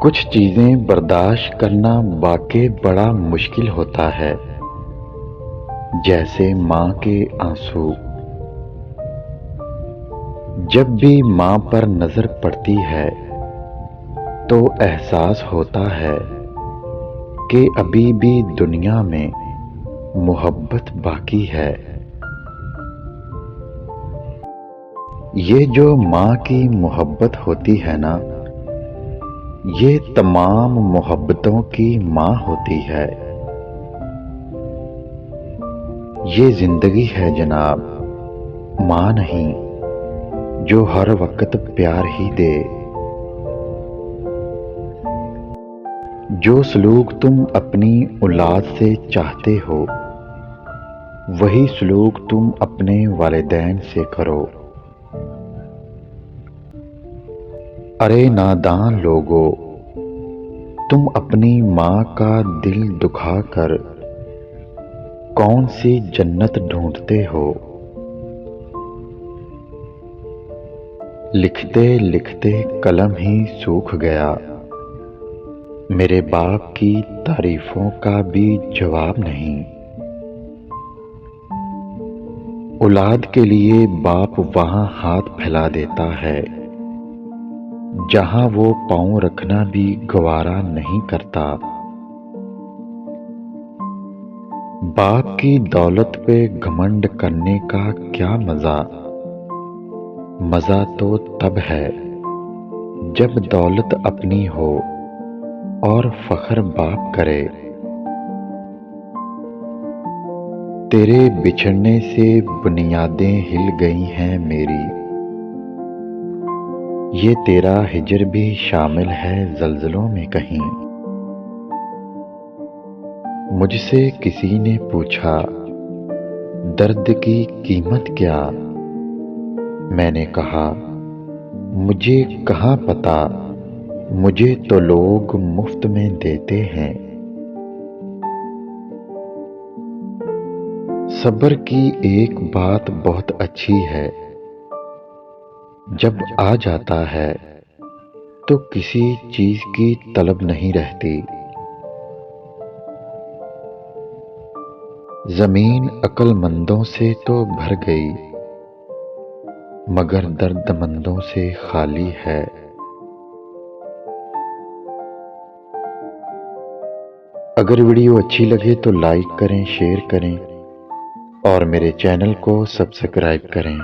کچھ چیزیں برداشت کرنا واقعی بڑا مشکل ہوتا ہے، جیسے ماں کے آنسو۔ جب بھی ماں پر نظر پڑتی ہے تو احساس ہوتا ہے کہ ابھی بھی دنیا میں محبت باقی ہے۔ یہ جو ماں کی محبت ہوتی ہے نا، یہ تمام محبتوں کی ماں ہوتی ہے۔ یہ زندگی ہے جناب، ماں نہیں جو ہر وقت پیار ہی دے۔ جو سلوک تم اپنی اولاد سے چاہتے ہو، وہی سلوک تم اپنے والدین سے کرو۔ ارے نادان لوگو، تم اپنی ماں کا دل دکھا کر کون سی جنت ڈھونڈتے ہو؟ لکھتے لکھتے قلم ہی سوکھ گیا، میرے باپ کی تعریفوں کا بھی جواب نہیں۔ اولاد کے لیے باپ وہاں ہاتھ پھیلا دیتا ہے جہاں وہ پاؤں رکھنا بھی گوارا نہیں کرتا۔ باپ کی دولت پہ گھمنڈ کرنے کا کیا مزہ؟ مزہ تو تب ہے جب دولت اپنی ہو اور فخر باپ کرے۔ تیرے بچھڑنے سے بنیادیں ہل گئی ہیں میری، یہ تیرا ہجر بھی شامل ہے زلزلوں میں کہیں۔ مجھ سے کسی نے پوچھا درد کی قیمت کیا؟ میں نے کہا مجھے کہاں پتا، مجھے تو لوگ مفت میں دیتے ہیں۔ صبر کی ایک بات بہت اچھی ہے، جب آ جاتا ہے تو کسی چیز کی طلب نہیں رہتی۔ زمین عقل مندوں سے تو بھر گئی، مگر درد مندوں سے خالی ہے۔ اگر ویڈیو اچھی لگے تو لائک کریں، شیئر کریں اور میرے چینل کو سبسکرائب کریں۔